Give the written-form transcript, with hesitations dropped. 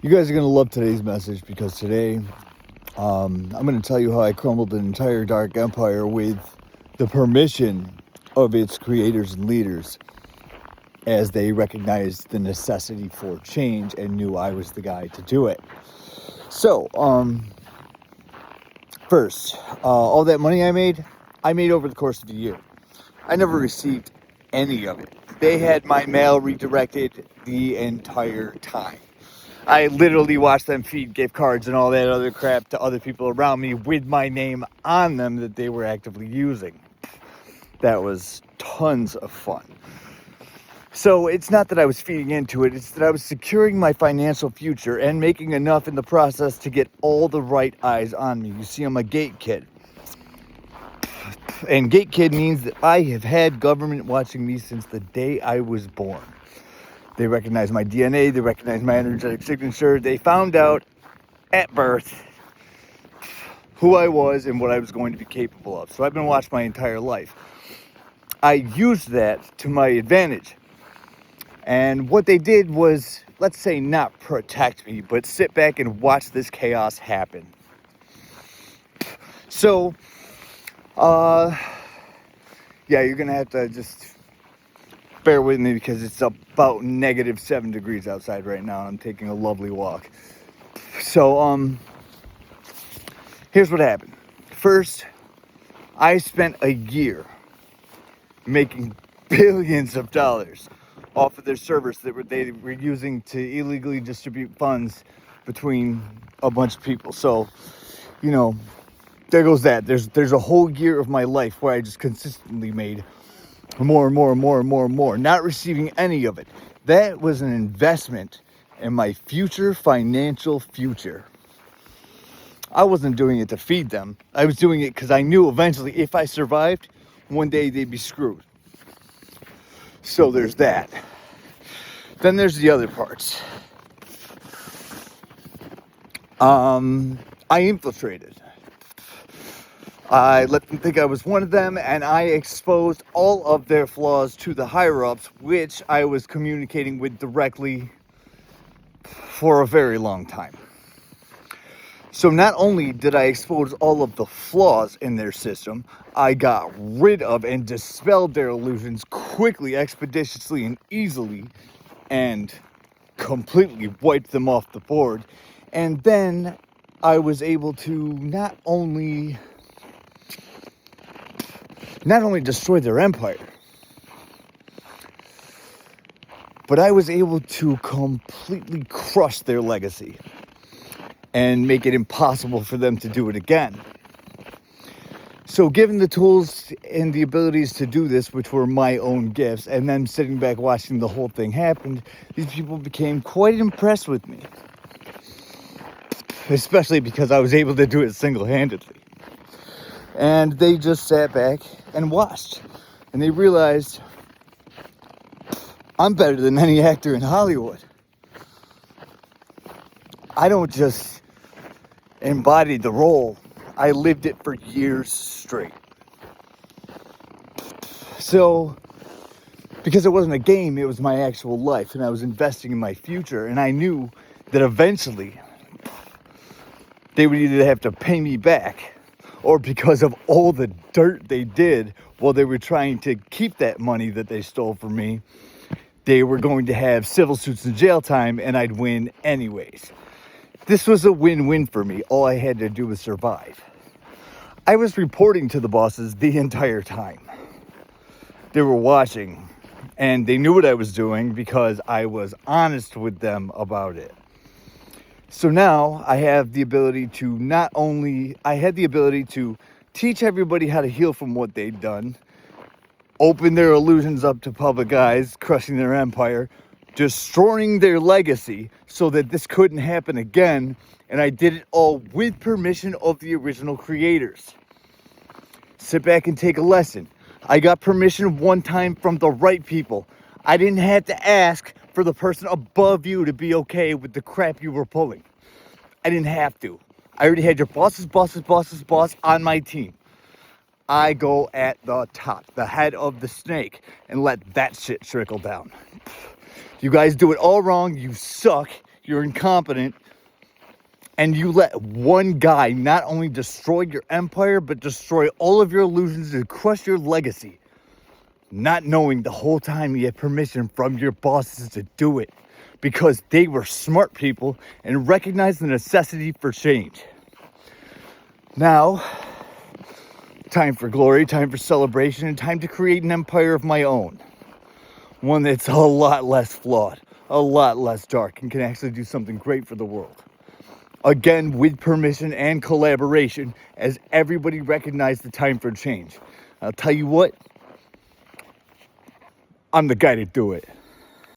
You guys are going to love today's message because today I'm going to tell you how I crumbled an entire dark empire with the permission of its creators and leaders as they recognized the necessity for change and knew I was the guy to do it. So, first, all that money I made over the course of a year. I never received any of it. They had my mail redirected the entire time. I literally watched them feed gift cards and all that other crap to other people around me with my name on them that they were actively using. That was tons of fun. So it's not that I was feeding into it, it's that I was securing my financial future and making enough in the process to get all the right eyes on me. You see, I'm a gate kid. And gate kid means that I have had government watching me since the day I was born. They recognize my DNA, they recognize my energetic signature. They found out at birth who I was and what I was going to be capable of. So I've been watched my entire life. I used that to my advantage. And what they did was, let's say, not protect me, but sit back and watch this chaos happen. So, yeah, you're going to have to just bear with me because it's about -7 degrees outside right now and I'm taking a lovely walk. So, here's what happened. First, I spent a year making billions of dollars off of their servers that they were using to illegally distribute funds between a bunch of people. So, you know, there goes that. There's a whole year of my life where I just consistently made more and more, not receiving any of it. That was an investment in my future financial future. I wasn't doing it to feed them. I was doing it because I knew eventually if I survived, one day they'd be screwed. So there's that. Then there's the other parts. I infiltrated. I let them think I was one of them, and I exposed all of their flaws to the higher-ups, which I was communicating with directly for a very long time. So not only did I expose all of the flaws in their system, I got rid of and dispelled their illusions quickly, expeditiously, and easily, and completely wiped them off the board. And then I was able to not only destroy their empire, but I was able to completely crush their legacy and make it impossible for them to do it again. So given the tools and the abilities to do this, which were my own gifts, and then sitting back watching the whole thing happen, these people became quite impressed with me. Especially because I was able to do it single-handedly. And they just sat back and watched. And they realized, I'm better than any actor in Hollywood. I don't just embody the role. I lived it for years straight. So, because it wasn't a game, it was my actual life. And I was investing in my future. And I knew that eventually they would either have to pay me back, or because of all the dirt they did while they were trying to keep that money that they stole from me, they were going to have civil suits and jail time, and I'd win anyways. This was a win-win for me. All I had to do was survive. I was reporting to the bosses the entire time. They were watching, and they knew what I was doing because I was honest with them about it. So now I have the ability to teach everybody how to heal from what they'd done, open their illusions up to public eyes, crushing their empire, destroying their legacy so that this couldn't happen again. And I did it all with permission of the original creators. Sit back and take a lesson. I got permission one time from the right people. I didn't have to ask for the person above you to be okay with the crap you were pulling. I didn't have to. I already had your boss's boss on my team. I go at the top, the head of the snake, and let that shit trickle down. You guys do it all wrong. You suck. you're incompetent, and you let one guy not only destroy your empire, but destroy all of your illusions and crush your legacy, not knowing the whole time you had permission from your bosses to do it, because they were smart people and recognized the necessity for change. Now, time for glory, time for celebration, and time to create an empire of my own. One that's a lot less flawed, a lot less dark, and can actually do something great for the world. Again, with permission and collaboration, as everybody recognized the time for change. I'll tell you what, I'm the guy to do it.